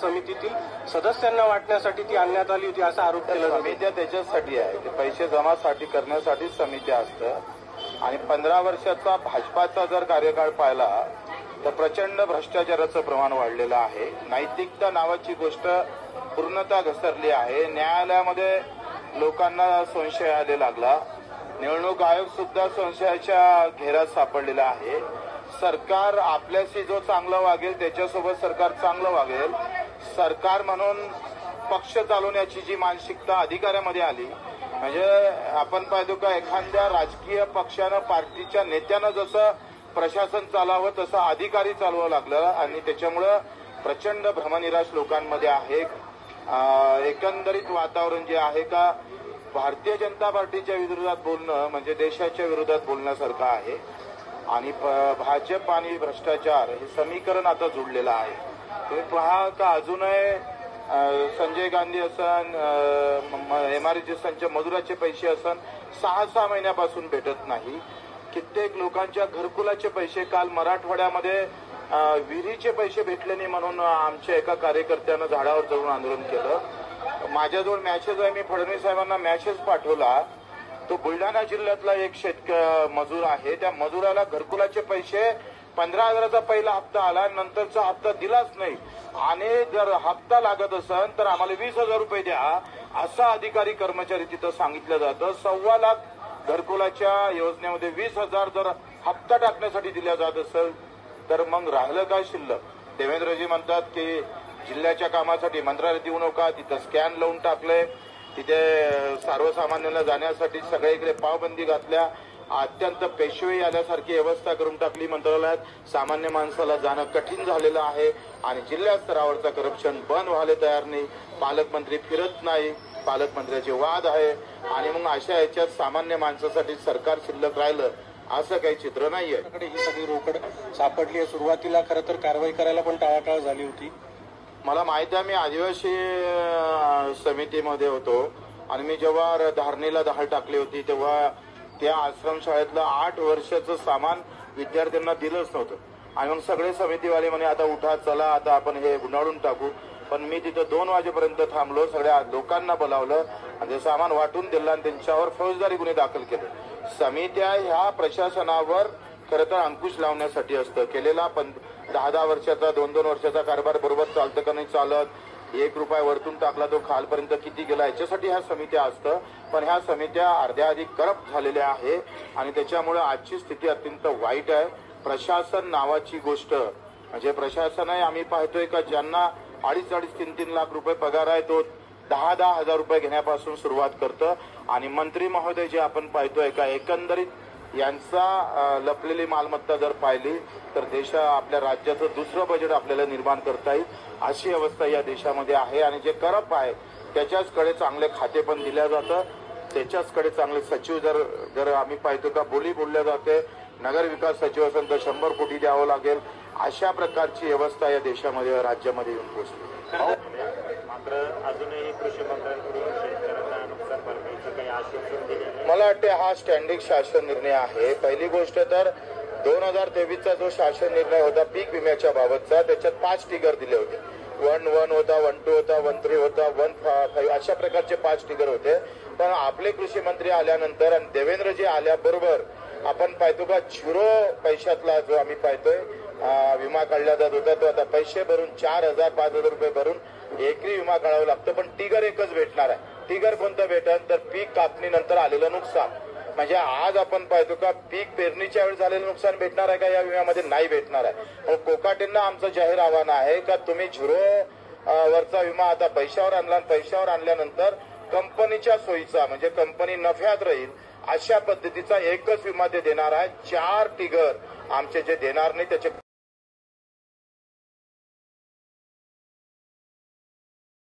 समितीतील सदस्यांना वाटण्यासाठी ती आणण्यात आली होती असा आरोप केला जातो। समित्या त्याच्यासाठी आहे, ते पैसे जमासाठी करण्यासाठी समित्या असतं। आणि 15 वर्षाचा भाजपाचा जर कार्यकाळ पाहिला तर प्रचंड भ्रष्टाचाराचं प्रमाण वाढलेलं आहे। नैतिकता नावाची गोष्ट पूर्णतः घसरली आहे। न्यायालयामध्ये लोकांना संशय यायला लागला। निवडणूक आयोग सुद्धा संशयाच्या घेरात सापडलेला आहे। सरकार आपल्याशी जो चांगलं वागेल त्याच्यासोबत सरकार चांगलं वागेल। सरकार म्हणून पक्ष चालवण्याची जी मानसिकता अधिकाऱ्यामध्ये आली, म्हणजे आपण पाहतो का एखाद्या राजकीय पक्षानं पार्टीच्या नेत्यानं जसं प्रशासन चालावं तसं अधिकारी चालवावं लागलं आणि त्याच्यामुळं प्रचंड भ्रमनिराश लोकांमध्ये आहे। एकंदरीत वातावरण जे आहे का भारतीय जनता पार्टीच्या विरोधात बोलणं म्हणजे देशाच्या विरोधात बोलण्यासारखं आहे। आणि भाजप आणि भ्रष्टाचार हे समीकरण आता जुळलेलं आहे। तुम्ही पहा का अजूनही संजय गांधी असन, MRGSच्या मजुराचे पैसे असन 6-6 महिन्यापासून भेटत नाही। कित्येक लोकांच्या घरकुलाचे पैसे, काल मराठवाड्यामध्ये विहिरीचे पैसे भेटले नाही म्हणून आमच्या एका कार्यकर्त्यानं झाडावर चढून आंदोलन केलं। माझ्याजवळ मॅसेज आहे, मी फडणवीस साहेबांना मॅसेज पाठवला। तो बुलढाणा जिल्ह्यातला एक मजूर आहे, त्या मजुराला घरकुलाचे पैसे 15,000चा पहिला हप्ता आला, नंतरचा हप्ता दिलाच नाही आणि जर हप्ता लागत असेल तर आम्हाला 20,000 रुपये द्या असा अधिकारी कर्मचारी तिथं सांगितलं जातं। 1.25 लाख घरकुलाच्या योजनेमध्ये 20,000 जर हप्ता टाकण्यासाठी दिला जात असेल तर मग राहिलं काय शिल्लक? देवेंद्रजी म्हणतात की जिल्ह्याच्या कामासाठी मंत्रालय देऊ नका, तिथं स्कॅन लावून टाकले, तिथे सर्वसामान्यांना जाण्यासाठी सगळीकडे पावबंदी घातल्या, अत्यंत पेशवे आल्यासारखी व्यवस्था करून टाकली मंत्रालयात। सामान्य माणसाला जाणं कठीण झालेलं आहे आणि जिल्हा स्तरावरचा करप्शन बंद व्हायला तयार नाही। पालकमंत्री फिरत नाही, पालकमंत्र्याचे वाद आहे आणि मग अशा याच्यात सामान्य माणसासाठी सरकार शिल्लक राहिलं असं काही चित्र नाहीये। ही सगळी रोकड सापडली आहे। सुरुवातीला खरं तर कारवाई करायला पण टाळाटाळ झाली होती। मला माहिती आहे, मी आदिवासी समितीमध्ये होतो आणि मी जेव्हा धारणीला दहाल टाकली होती तेव्हा त्या आश्रमशाळेतलं 8 वर्षाचं सामान विद्यार्थ्यांना दिलंच नव्हतं आणि मग सगळे समितीवाले म्हणे आता उठा चला आता आपण हे गुंडाळून टाकू। पण मी तिथं 2 वाजेपर्यंत थांबलो, सगळ्या लोकांना बोलावलं आणि ते सामान वाटून दिलं आणि त्यांच्यावर फौजदारी गुन्हे दाखल केले। समित्या ह्या प्रशासनावर खरं तर अंकुश लावण्यासाठी असतं केलेला। पण 10-10 वर्षाचा 2-2 वर्षाचा कारभार बरोबर चालतं का नाही चालत, 1 रुपया वरतून टाकला तो खालपर्यंत किती गेला याच्यासाठी ह्या समित्या असतं। पण ह्या समित्या अर्ध्या अधिक करप्ट झालेल्या आहे आणि त्याच्यामुळे आजची स्थिती अत्यंत वाईट आहे। प्रशासन नावाची गोष्ट म्हणजे प्रशासन आहे, आम्ही पाहतोय का ज्यांना 2.5-2.5, 3-3 लाख रुपये पगार आहे तो 10-10 हजार रुपये घेण्यापासून सुरुवात करतं आणि मंत्री महोदय जे आपण पाहतोय का एकंदरीत यांचा लपलेली मालमत्ता जर पाहिली तर आपल्या राज्याचं दुसरं बजेट आपल्याला निर्माण करता येईल अशी अवस्था या देशामध्ये आहे। आणि जे करप्ट आहे त्याच्याचकडे चांगले खाते पण दिल्या जातं, त्याच्याचकडे चांगले सचिव जर आम्ही पाहतो का बोलल्या जाते, नगर विकास सचिव असेल तर 100 कोटी द्यावं लागेल, अशा प्रकारची व्यवस्था या देशामध्ये राज्यामध्ये येऊन पोहोचली। मात्र अजूनही कृषी मंत्र्यांकडून शेतकऱ्यांना नुकसान भरपाईचं काही आश्वासन दिले? मला वाटते हा स्टँडिंग शासन निर्णय आहे। पहिली गोष्ट तर 2023चा जो शासन निर्णय होता पीक विम्याच्या बाबतचा त्याच्यात 5 टिगर दिले होते। 1-1 होता, 1-2 होता, 1-3 होता, 1-5 अशा प्रकारचे 5 टिगर होते। पण आपले कृषी मंत्री आल्यानंतर आणि देवेंद्रजी आल्याबरोबर आपण पाहतो का 0 पैशातला जो आम्ही पाहतोय विमा काढला जात होता तो आता पैसे भरून 4,000-5,000 रुपये भरून एकरी विमा काढावा लागतो। पण टिगर एकच भेटणार आहे। टिगर कोणतं भेटल तर पीक कापणीनंतर आलेलं नुकसान। म्हणजे आज आपण पाहतो का पीक पेरणीच्या वेळी झालेलं नुकसान भेटणार आहे का या विम्यामध्ये? नाही भेटणार आहे। कोकाटेंना आमचं जाहीर आव्हान आहे का तुम्ही 0 वरचा विमा आता पैशावर आणला, पैशावर आणल्यानंतर कंपनीच्या सोयीचा म्हणजे कंपनी नफ्यात राहील अशा पद्धतीचा एकच विमा ते देणार आहे। 4 टिगर आमचे जे देणार नाही त्याचे